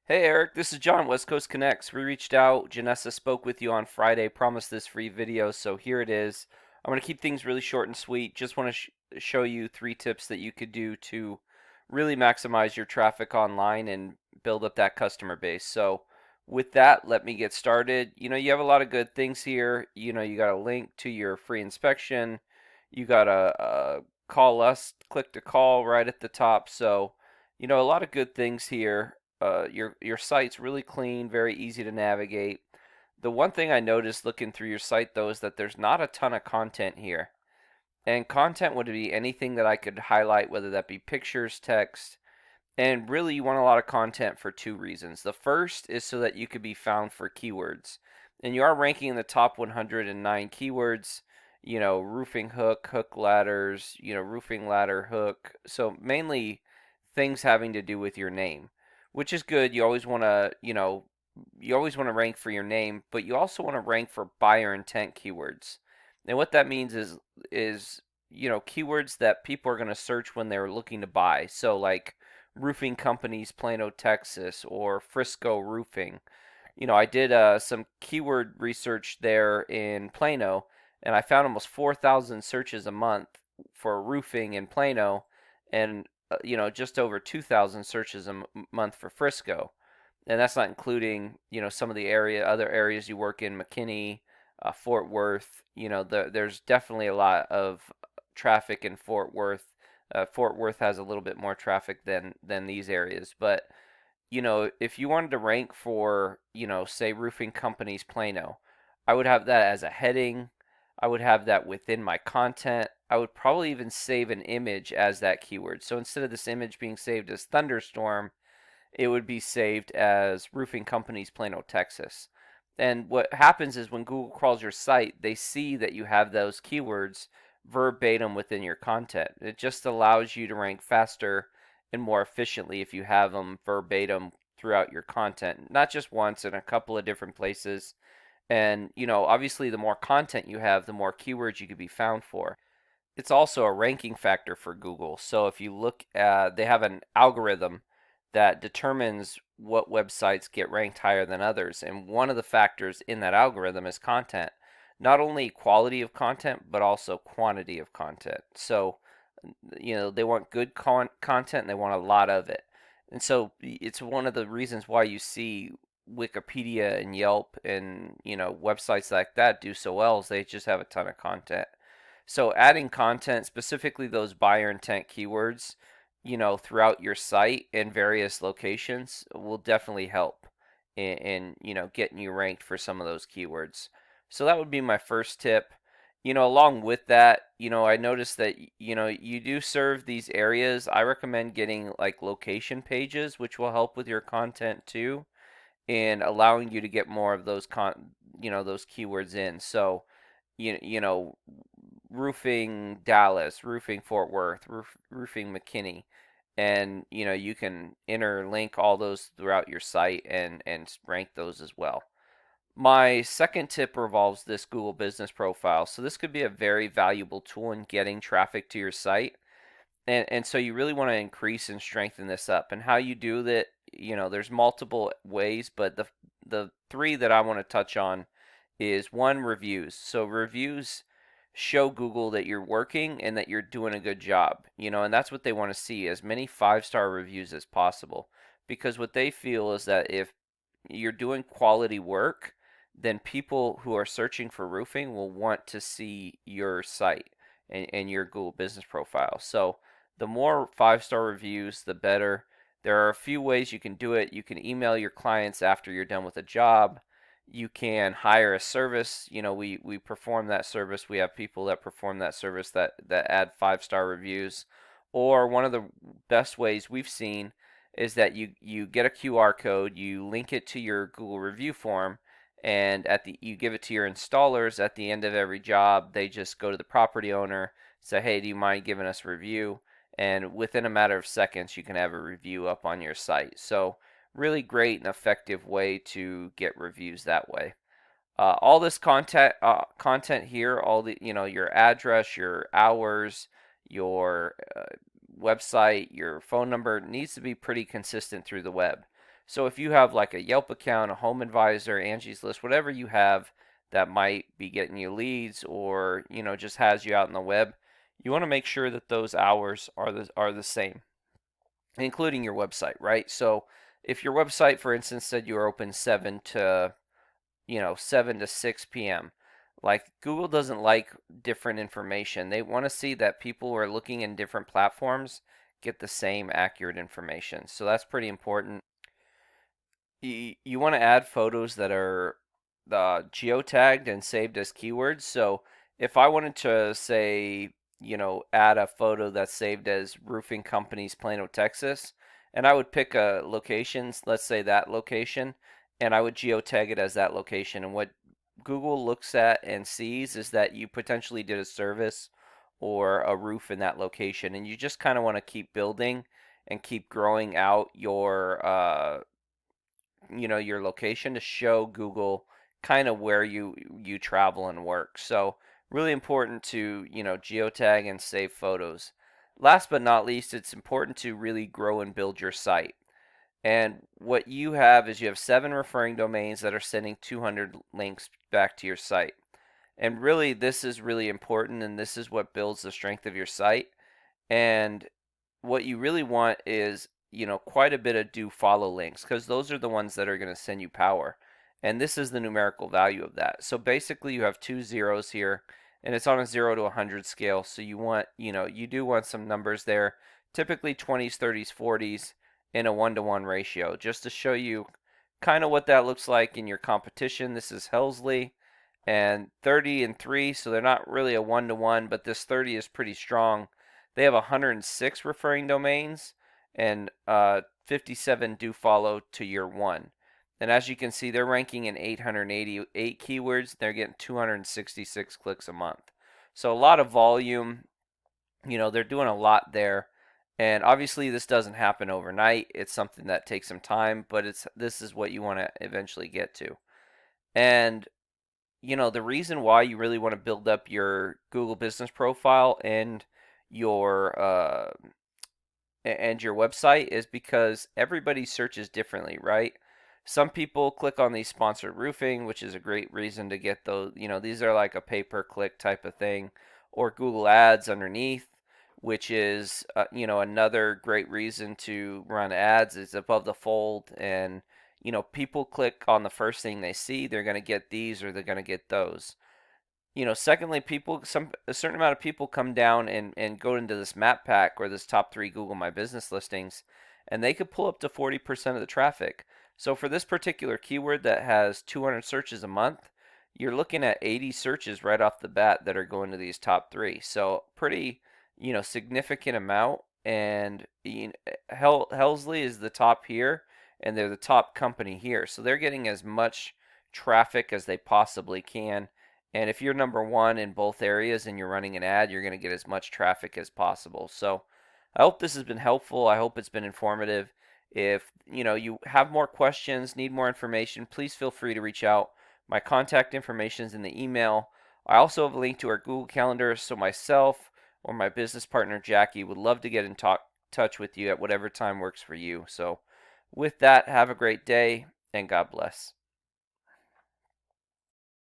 Hey Eric, this is John, West Coast Connects. We reached out, Janessa spoke with you on Friday, promised this free video, so here it is. I'm going to keep things really short and sweet. Just want to show you 3 tips that you could do to really maximize your traffic online and build up that customer base. So, with that, let me get started. You have a lot of good things here. You got a link to your free inspection. You got a call us, click to call right at the top. So, a lot of good things here. Your site's really clean, very easy to navigate. The one thing I noticed looking through your site though is that there's not a ton of content here. And content would be anything that I could highlight, whether that be pictures, text, and really you want a lot of content for 2 reasons. The first is so that you could be found for keywords. And you are ranking in the top 109 keywords, roofing hook, hook ladders, roofing ladder hook. So mainly things having to do with your name, which is good. You always want to rank for your name, but you also want to rank for buyer intent keywords. And what that means is keywords that people are going to search when they're looking to buy. So like Roofing Companies Plano, Texas, or Frisco Roofing. I did some keyword research there in Plano, and I found almost 4,000 searches a month for roofing in Plano, and just over 2,000 searches a month for Frisco. And that's not including some of the other areas you work in, McKinney, Fort Worth. There's definitely a lot of traffic in Fort Worth. Fort Worth has a little bit more traffic than these areas, but if you wanted to rank for, say Roofing Companies Plano, I would have that as a heading. I would have that within my content. I would probably even save an image as that keyword. So instead of this image being saved as thunderstorm, it would be saved as Roofing Companies Plano, Texas. And what happens is when Google crawls your site, they see that you have those keywords verbatim within your content. It just allows you to rank faster and more efficiently if you have them verbatim throughout your content, not just once in a couple of different places. And, obviously, the more content you have, the more keywords you could be found for. It's also a ranking factor for Google. So if you look at, they have an algorithm that determines what websites get ranked higher than others. And one of the factors in that algorithm is content. Not only quality of content, but also quantity of content. So, they want good content and they want a lot of it. And so it's one of the reasons why you see Wikipedia and Yelp and, websites like that do so well is they just have a ton of content. So adding content, specifically those buyer intent keywords, throughout your site in various locations will definitely help in getting you ranked for some of those keywords. So that would be my first tip. Along with that, I noticed that you do serve these areas. I recommend getting like location pages, which will help with your content too, and allowing you to get more of those keywords in. So, roofing Dallas, roofing Fort Worth, roofing McKinney, and you can interlink all those throughout your site and rank those as well. My second tip revolves this Google Business Profile. So this could be a very valuable tool in getting traffic to your site. And so you really want to increase and strengthen this up. And how you do that, there's multiple ways, but the 3 that I want to touch on is one, reviews. So reviews show Google that you're working and that you're doing a good job, and that's what they want to see, as many 5-star reviews as possible. Because what they feel is that if you're doing quality work, then people who are searching for roofing will want to see your site and your Google Business Profile. So the more 5-star reviews, the better. There are a few ways you can do it. You can email your clients after you're done with a job. You can hire a service. We perform that service. We have people that perform that service that add 5-star reviews. Or one of the best ways we've seen is that you get a QR code, you link it to your Google review form, and you give it to your installers. At the end of every job, they just go to the property owner, say, hey, do you mind giving us a review? And within a matter of seconds, you can have a review up on your site. So really great and effective way to get reviews that way. All this content here, all the your address, your hours, your website, your phone number needs to be pretty consistent through the web. So if you have like a Yelp account, a Home Advisor, Angie's List, whatever you have that might be getting you leads or, just has you out on the web, you want to make sure that those hours are the same, including your website, right? So if your website, for instance, said you were open 7 to 6 p.m. Like Google doesn't like different information. They want to see that people who are looking in different platforms get the same accurate information. So that's pretty important. You want to add photos that are geotagged and saved as keywords. So if I wanted to say, add a photo that's saved as Roofing Companies Plano, Texas, and I would pick a location, let's say that location, and I would geotag it as that location. And what Google looks at and sees is that you potentially did a service or a roof in that location, and you just kind of want to keep building and keep growing out your location to show Google kind of where you travel and work. So really important to geotag and save photos. Last but not least, it's important to really grow and build your site. And what you have is you have 7 referring domains that are sending 200 links back to your site. And really, this is really important, and this is what builds the strength of your site. And what you really want is, quite a bit of do follow links because those are the ones that are going to send you power. And this is the numerical value of that. So basically, you have 2 zeros here, and it's on a 0 to 100 scale. So you do want some numbers there, typically 20s, 30s, 40s in a 1-to-1 ratio, just to show you kind of what that looks like in your competition. This is Helsley and 30 and 3, so they're not really a 1-to-1, but this 30 is pretty strong. They have 106 referring domains and 57 do follow to year 1. And as you can see, they're ranking in 888 keywords. They're getting 266 clicks a month. So a lot of volume. They're doing a lot there. And obviously, this doesn't happen overnight. It's something that takes some time, but this is what you want to eventually get to. And the reason why you really want to build up your Google business profile your and your website is because everybody searches differently, right? Some people click on these sponsored roofing, which is a great reason to get those. These are like a pay-per-click type of thing, or Google Ads underneath, which is another great reason to run ads. It's above the fold, and people click on the first thing they see. They're going to get these, or they're going to get those. Secondly, a certain amount of people come down and go into this map pack or this top 3 Google My Business listings, and they could pull up to 40% of the traffic. So for this particular keyword that has 200 searches a month, you're looking at 80 searches right off the bat that are going to these top 3. So pretty, significant amount. And Helsley is the top here, and they're the top company here. So they're getting as much traffic as they possibly can. And if you're number 1 in both areas and you're running an ad, you're going to get as much traffic as possible. So I hope this has been helpful. I hope it's been informative. If you have more questions, need more information, please feel free to reach out. My contact information is in the email. I also have a link to our Google Calendar, so myself or my business partner Jackie would love to get in touch with you at whatever time works for you. So with that, have a great day and God bless.